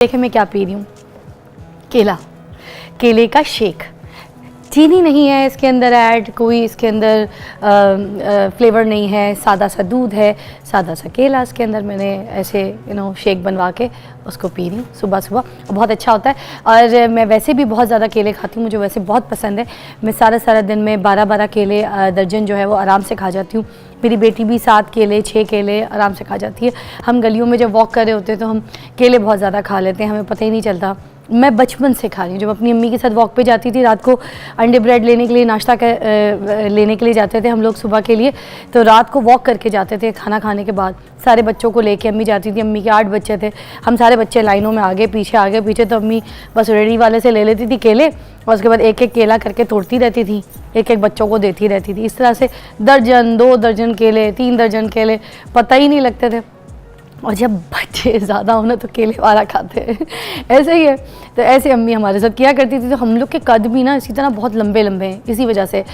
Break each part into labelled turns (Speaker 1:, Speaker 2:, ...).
Speaker 1: देखें मैं क्या पी रही हूँ, केला, केले का शेक। चीनी नहीं है इसके अंदर ऐड, कोई इसके अंदर फ्लेवर नहीं है, सादा सा दूध है, सादा सा केला इसके अंदर। मैंने ऐसे शेक बनवा के उसको पी रही हूँ सुबह सुबह, बहुत अच्छा होता है। और मैं वैसे भी बहुत ज़्यादा केले खाती हूँ, मुझे वैसे बहुत पसंद है। मैं सारा दिन में 12 केले दर्जन जो है वो आराम से खा जाती हूँ। मेरी बेटी भी 7 केले 6 केले आराम से खा जाती है। हम गलियों में जब वॉक कर रहे होते हैं तो हम केले बहुत ज़्यादा खा लेते हैं, हमें पता ही नहीं चलता। मैं बचपन से खा रही हूँ, जब अपनी अम्मी के साथ वॉक पे जाती थी, रात को अंडे ब्रेड लेने के लिए, नाश्ता लेने के लिए जाते थे हम लोग सुबह के लिए, तो रात को वॉक करके जाते थे खाना खाने के बाद। सारे बच्चों को लेके अम्मी जाती थी, अम्मी के 8 बच्चे थे, हम सारे बच्चे लाइनों में आगे पीछे, तो अम्मी बस रेडी वाले से ले लेती थी केले और उसके बाद एक एक केला करके तोड़ती रहती थी, एक एक बच्चों को देती रहती थी। इस तरह से दर्जन 2 दर्जन केले, 3 दर्जन केले, पता ही नहीं लगते थे। और जब बच्चे ज़्यादा हो ना तो केले वाला खाते हैं, ऐसे ही है। तो ऐसे अम्मी हमारे साथ किया करती थी। तो हम लोग के कद भी ना इसी तरह बहुत लंबे हैं, इसी वजह से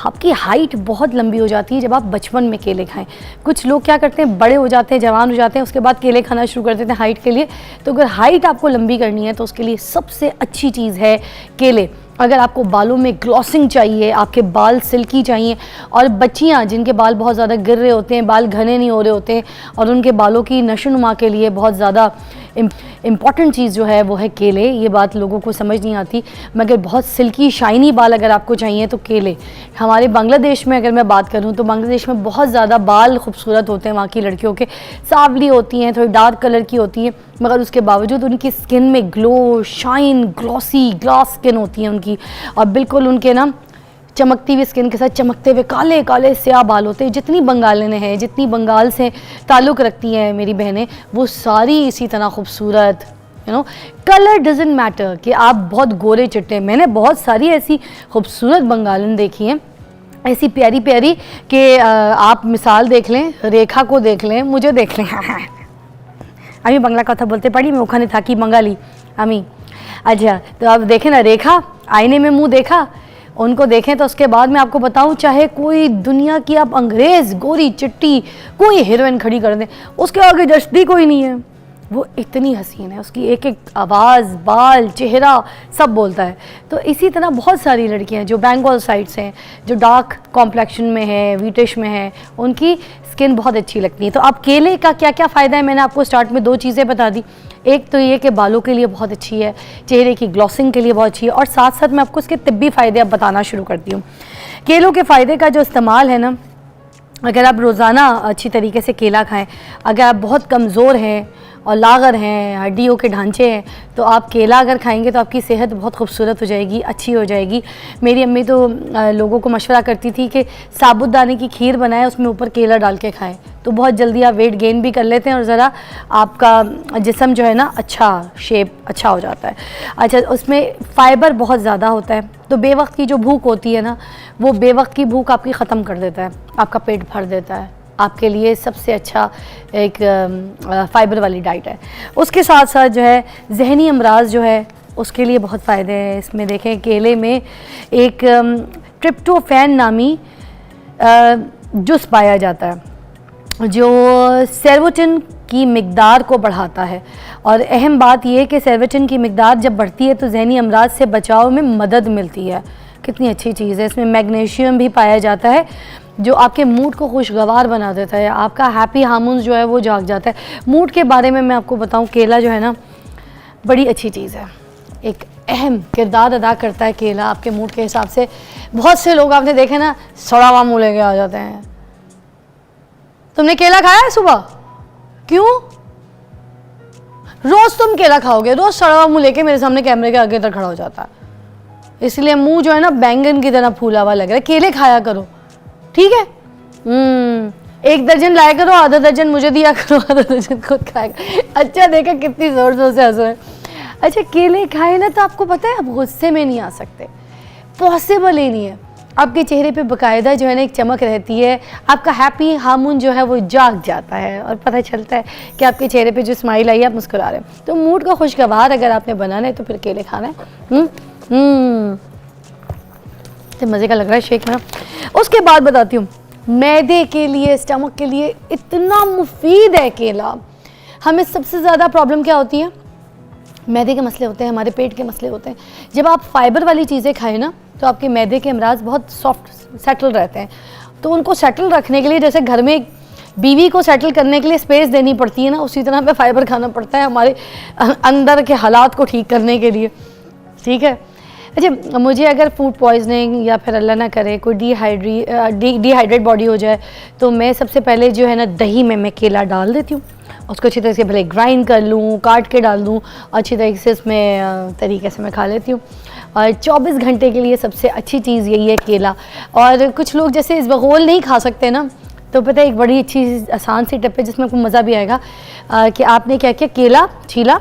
Speaker 1: आपकी हाइट बहुत लंबी हो जाती है जब आप बचपन में केले खाएं। कुछ लोग क्या करते हैं, बड़े हो जाते हैं, जवान हो जाते हैं, उसके बाद केले खाना शुरू कर देते हैं हाइट के लिए। तो अगर हाइट आपको लंबी करनी है तो उसके लिए सबसे अच्छी चीज़ है केले। अगर आपको बालों में ग्लॉसिंग चाहिए, आपके बाल सिल्की चाहिए, और बच्चियां जिनके बाल बहुत ज़्यादा गिर रहे होते हैं, बाल घने नहीं हो रहे होते हैं, और उनके बालों की नशोनुमा के लिए बहुत ज़्यादा इम्पॉर्टेंट चीज़ जो है वो है केले। ये बात लोगों को समझ नहीं आती, मगर बहुत सिल्की शाइनी बाल अगर आपको चाहिए तो केले। हमारे बांग्लादेश में अगर मैं बात करूँ तो बांग्लादेश में बहुत ज़्यादा बाल खूबसूरत होते हैं, वहाँ की लड़कियों के सांवली होती हैं, थोड़ी डार्क कलर की होती हैं, मगर उसके बावजूद उनकी स्किन में glow, shine, glossy, glass skin होती है उनकी, और बिल्कुल उनके ना चमकती हुई स्किन के साथ चमकते हुए काले काले स्याह बाल होते हैं। जितनी बंगालियाँ हैं, जितनी बंगाल से ताल्लुक़ रखती हैं मेरी बहनें, वो सारी इसी तरह खूबसूरत। कलर डजेंट मैटर कि आप बहुत गोरे चिट्टे। मैंने बहुत सारी ऐसी खूबसूरत बंगालन देखी हैं, ऐसी प्यारी प्यारी कि आप मिसाल देख लें, रेखा को देख लें, मुझे देख लें। আমি বাংলা কথা বলতে পারি, मैं ওখানে থাকি बंगाली আমি। अच्छा, तो आप देखें ना, रेखा आईने में मुंह देखा, उनको देखें तो उसके बाद मैं आपको बताऊं, चाहे कोई दुनिया की आप अंग्रेज़ गोरी चिट्टी कोई हीरोइन खड़ी कर दें, उसके आगे जस्ती कोई नहीं है। वो इतनी हसीन है, उसकी एक एक आवाज़, बाल, चेहरा सब बोलता है। तो इसी तरह बहुत सारी लड़कियां जो बंगाल साइड से हैं, जो डार्क कॉम्प्लेक्शन में है, वीटिश में है, उनकी स्किन बहुत अच्छी लगती है। तो अब केले का क्या क्या फ़ायदा है, मैंने आपको स्टार्ट में 2 चीज़ें बता दी। एक तो ये कि बालों के लिए बहुत अच्छी है, चेहरे की ग्लॉसिंग के लिए बहुत अच्छी है, और साथ साथ मैं आपको इसके तिब्बी फ़ायदे अब बताना शुरू करती हूँ। केलों के फ़ायदे का जो इस्तेमाल है ना, अगर आप रोज़ाना अच्छी तरीके से केला खाएं, अगर आप बहुत कमज़ोर हैं और लागर हैं, हड्डियों के ढांचे हैं, तो आप केला अगर खाएंगे तो आपकी सेहत बहुत खूबसूरत हो जाएगी, अच्छी हो जाएगी। मेरी अम्मी तो लोगों को मशवरा करती थी कि साबुदाने की खीर बनाएं, उसमें ऊपर केला डाल के खाएं, तो बहुत जल्दी आप वेट गेन भी कर लेते हैं और ज़रा आपका जिस्म जो है ना अच्छा शेप अच्छा हो जाता है। अच्छा, उसमें फ़ाइबर बहुत ज़्यादा होता है, तो बेवक्त की जो भूख होती है ना, वो बेवक्त की भूख आपकी ख़त्म कर देता है, आपका पेट भर देता है। आपके लिए सबसे अच्छा एक फ़ाइबर वाली डाइट है। उसके साथ साथ जो है जहनी अमराज जो है उसके लिए बहुत फ़ायदे हैं। इसमें देखें, केले में एक ट्रिप्टोफैन नामी जुस पाया जाता है जो सेरोटोनिन की मिकदार को बढ़ाता है, और अहम बात यह है कि सेरोटोनिन की मिकदार जब बढ़ती है तो जहनी अमराज से बचाव में मदद मिलती है। कितनी अच्छी चीज़ है। इसमें मैग्नीशियम भी पाया जाता है जो आपके मूड को खुशगवार बना देता है, आपका हैप्पी हार्मोन्स जो है वो जाग जाता है। मूड के बारे में मैं आपको बताऊं, केला जो है ना बड़ी अच्छी चीज़ है, एक अहम किरदार अदा करता है केला आपके मूड के हिसाब से। बहुत से लोग आपने देखे ना, सड़ा हुआ मुँह लेके आ जाते हैं। तुमने केला खाया है सुबह? क्यों? रोज़ तुम केला खाओगे, रोज़ सड़ा हुआ मुँह लेके मेरे सामने कैमरे के आगे तक खड़ा हो जाता है, इसलिए मुँह जो है ना बैंगन की तरह फूला हुआ लग रहा है। केले खाया करो, ठीक है? 1 दर्जन लाया करो, आधा दर्जन मुझे दिया करो, आधा दर्जन खुद खाया करो। अच्छा, देखा कितनी ज़ोर ज़ोर से हंस रहे हैं। अच्छा, केले खाए ना तो आपको पता है आप गुस्से में नहीं आ सकते, पॉसिबल ही नहीं है। आपके चेहरे पे बाकायदा जो है ना एक चमक रहती है, आपका हैप्पी हार्मोन जो है वो जाग जाता है और पता चलता है कि आपके चेहरे पे जो स्माइल आई है, आप मुस्कुरा रहे हैं। तो मूड को खुशगवार अगर आपने बनाना है तो फिर केले खाना है। तो मज़े का लग रहा है शेक ना। उसके बाद बताती हूँ, मैदे के लिए, स्टमक के लिए इतना मुफीद है केला। हमें सबसे ज़्यादा प्रॉब्लम क्या होती है? मैदे के मसले होते हैं, हमारे पेट के मसले होते हैं। जब आप फाइबर वाली चीज़ें खाएं ना तो आपके मैदे के अमराज बहुत सॉफ्ट सेटल रहते हैं। तो उनको सेटल रखने के लिए, जैसे घर में बीवी को सेटल करने के लिए स्पेस देनी पड़ती है ना, उसी तरह पे फाइबर खाना पड़ता है हमारे अंदर के हालात को ठीक करने के लिए। ठीक है। अच्छा, मुझे अगर फूड पॉइजनिंग या फिर अल्लाह ना करे कोई डिहाइड्रेट बॉडी हो जाए तो मैं सबसे पहले जो है ना दही में मैं केला डाल देती हूँ, उसको अच्छी तरह से भले ग्राइंड कर लूँ, काट के डाल दूँ, अच्छी तरीके से इसमें तरीके से मैं खा लेती हूँ। और 24 घंटे के लिए सबसे अच्छी चीज़ यही है केला। और कुछ लोग जैसे इसबगोल नहीं खा सकते ना, तो पता है एक बड़ी अच्छी आसान सी टिप है जिसमें आपको मज़ा भी आएगा कि आपने क्या किया, केला छीला,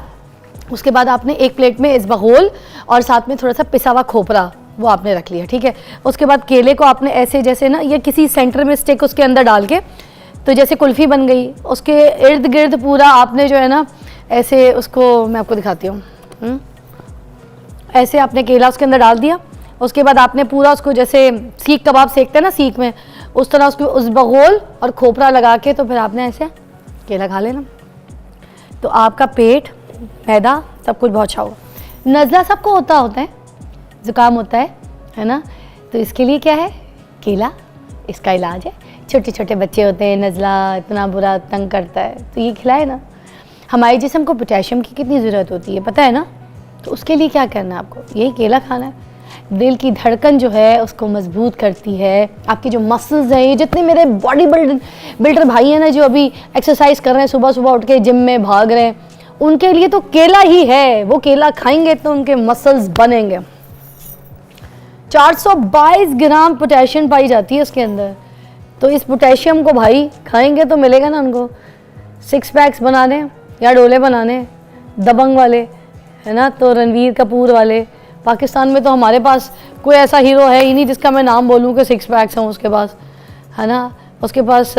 Speaker 1: उसके बाद आपने एक प्लेट में इसबगोल और साथ में थोड़ा सा पिसा हुआ खोपरा वो आपने रख लिया। ठीक है। उसके बाद केले को आपने ऐसे जैसे ना ये किसी सेंटर में स्टिक उसके अंदर डाल के, तो जैसे कुल्फ़ी बन गई, उसके इर्द गिर्द पूरा आपने जो है ना ऐसे उसको, मैं आपको दिखाती हूँ, ऐसे आपने केला उसके अंदर डाल दिया। उसके बाद आपने पूरा उसको जैसे सीख कबाब सेकते हैं ना सीख में, उस तरह उसको इसबगोल और खोपरा लगा के तो फिर आपने ऐसे केला खा लेना। तो आपका पेट, मैदा, सब कुछ बहुत अच्छा होगा। नज़ला सबको होता है, ज़ुकाम होता है ना, तो इसके लिए क्या है, केला इसका इलाज है। छोटे छोटे बच्चे होते हैं, नज़ला इतना बुरा तंग करता है, तो ये खिलाए ना। हमारे जिस्म को पोटेशियम की कितनी ज़रूरत होती है पता है ना, तो उसके लिए क्या करना है आपको, यही केला खाना है। दिल की धड़कन जो है उसको मजबूत करती है, आपके जो मसल्स हैं, ये जितने मेरे बॉडी बिल्डर भाई हैं ना जो अभी एक्सरसाइज कर रहे हैं, सुबह सुबह उठ के जिम में भाग रहे हैं, उनके लिए तो केला ही है। वो केला खाएंगे तो उनके मसल्स बनेंगे। 422 ग्राम पोटेशियम पाई जाती है उसके अंदर, तो इस पोटेशियम को भाई खाएंगे तो मिलेगा ना उनको। 6 पैक्स बनाने या डोले बनाने, दबंग वाले है ना, तो रणवीर कपूर वाले। पाकिस्तान में तो हमारे पास कोई ऐसा हीरो है ही नहीं जिसका मैं नाम बोलूँ कि 6 पैक्स हैं उसके पास, है ना। उसके पास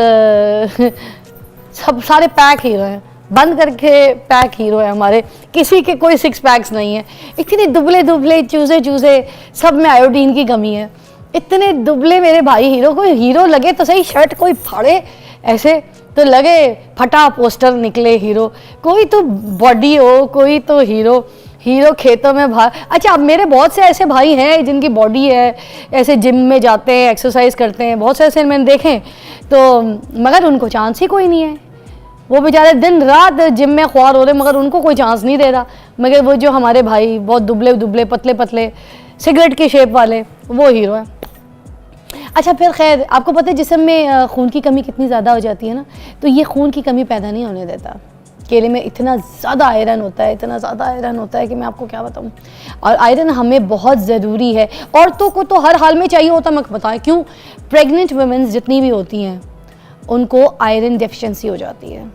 Speaker 1: सब सारे पैक हीरो हैं, बंद करके पैक हीरो है हमारे, किसी के कोई 6 पैक्स नहीं है। इतने दुबले दुबले चूजे सब में आयोडीन की कमी है। इतने दुबले मेरे भाई हीरो, कोई हीरो लगे तो सही, शर्ट कोई फाड़े ऐसे तो लगे फटा पोस्टर निकले हीरो। कोई तो बॉडी हो, कोई तो हीरो खेतों में भाग। अच्छा, अब मेरे बहुत से ऐसे भाई हैं जिनकी बॉडी है, ऐसे जिम में जाते हैं, एक्सरसाइज करते हैं, बहुत से ऐसे मैंने देखे, तो मगर उनको चांस ही कोई नहीं है। वो बेचारे दिन रात जिम में ख्वार हो रहे मगर उनको कोई चांस नहीं दे रहा। मगर वो जो हमारे भाई बहुत दुबले दुबले पतले पतले सिगरेट की शेप वाले, वो हीरो है। अच्छा, फिर खैर आपको पता है जिस्म में खून की कमी कितनी ज़्यादा हो जाती है ना, तो ये खून की कमी पैदा नहीं होने देता। केले में इतना ज़्यादा आयरन होता है, इतना ज़्यादा आयरन होता है कि मैं आपको क्या बताऊँ। और आयरन हमें बहुत ज़रूरी है, औरतों को तो हर हाल में चाहिए होता। मैं बताएं क्यों, प्रेग्नेंट वुमेन्स जितनी भी होती हैं उनको आयरन डेफिशिएंसी हो जाती है।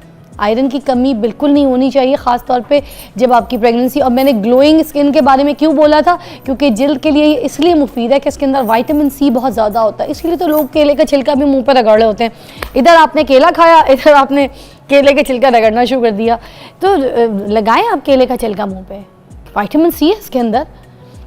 Speaker 1: आयरन की कमी बिल्कुल नहीं होनी चाहिए, ख़ास तौर पे जब आपकी प्रेगनेंसी। और मैंने ग्लोइंग स्किन के बारे में क्यों बोला था, क्योंकि जिल्द के लिए ये इसलिए मुफीद है कि इसके अंदर विटामिन सी बहुत ज़्यादा होता है, इसलिए तो लोग केले का छिलका भी मुंह पर रगड़े होते हैं। इधर आपने केला खाया, इधर आपने केले का छिलका रगड़ना शुरू कर दिया, तो लगाएं आप केले का छिलका मुँह पर, विटामिन सी है इसके अंदर।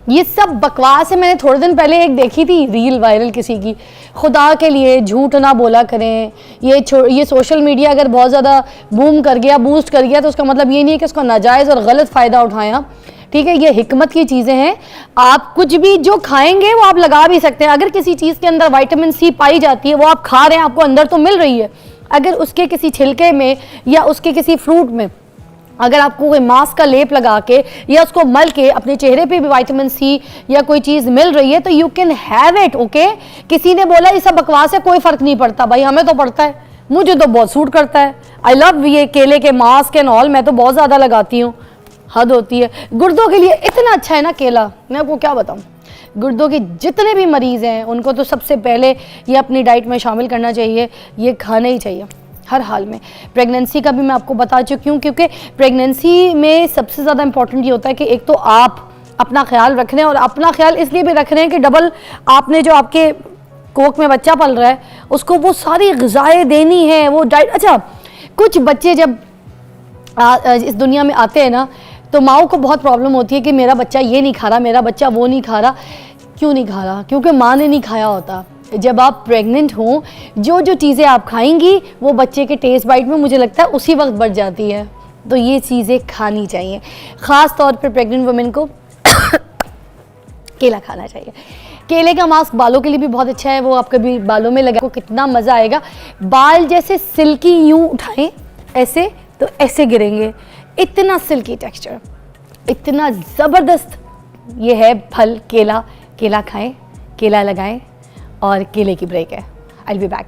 Speaker 1: ये सब बकवास है। मैंने थोड़े दिन पहले एक देखी थी रील वायरल किसी की, खुदा के लिए झूठ ना बोला करें। ये सोशल मीडिया अगर बहुत ज़्यादा बूम कर गया, बूस्ट कर गया, तो उसका मतलब ये नहीं है कि उसका नाजायज़ और गलत फ़ायदा उठाएं आप। ठीक है, ये हिकमत की चीज़ें हैं। आप कुछ भी जो खाएंगे वो आप लगा भी सकते हैं। अगर किसी चीज़ के अंदर विटामिन सी पाई जाती है, वो आप खा रहे हैं, आपको अंदर तो मिल रही है। अगर उसके किसी छिलके में या उसके किसी फ्रूट में अगर आपको कोई मास्क का लेप लगा के या उसको मल के अपने चेहरे पे भी विटामिन सी या कोई चीज़ मिल रही है, तो you can have it. Okay, किसी ने बोला ये सब बकवास है, कोई फ़र्क नहीं पड़ता। भाई हमें तो पड़ता है, मुझे तो बहुत सूट करता है। आई लव ये केले के मास्क एंड ऑल, मैं तो बहुत ज़्यादा लगाती हूँ, हद होती है। गुर्दों के लिए इतना अच्छा है ना केला, मैं आपको क्या बताऊँ। गुर्दों के जितने भी मरीज़ हैं उनको तो सबसे पहले ये अपनी डाइट में शामिल करना चाहिए, ये खाना ही चाहिए हर हाल में। प्रेगनेंसी का भी मैं आपको बता चुकी हूँ, क्योंकि प्रेगनेंसी में सबसे ज़्यादा इंपॉर्टेंट ये होता है कि एक तो आप अपना ख्याल रख रहे हैं, और अपना ख्याल इसलिए भी रख रहे हैं कि डबल आपने जो आपके कोख में बच्चा पल रहा है उसको वो सारी ग़िज़ाएँ देनी है, वो डाइट। अच्छा, कुछ बच्चे जब इस दुनिया में आते हैं ना, तो माओ को बहुत प्रॉब्लम होती है कि मेरा बच्चा ये नहीं खा रहा, मेरा बच्चा वो नहीं खा रहा। क्यों नहीं खा रहा? क्योंकि माँ ने नहीं खाया होता। जब आप प्रेग्नेंट हो, जो जो चीज़ें आप खाएंगी वो बच्चे के टेस्ट बाइट में मुझे लगता है उसी वक्त बढ़ जाती है। तो ये चीज़ें खानी चाहिए, ख़ास तौर पर प्रेग्नेंट वुमेन को केला खाना चाहिए। केले का मास्क बालों के लिए भी बहुत अच्छा है, वो आप कभी बालों में लगा को कितना मज़ा आएगा। बाल जैसे सिल्की यूं उठाएं ऐसे तो ऐसे गिरेंगे, इतना सिल्की टेक्सचर, इतना ज़बरदस्त ये है फल केला। केला खाएं, केला लगाएं और केले की ब्रेक है। I will be back.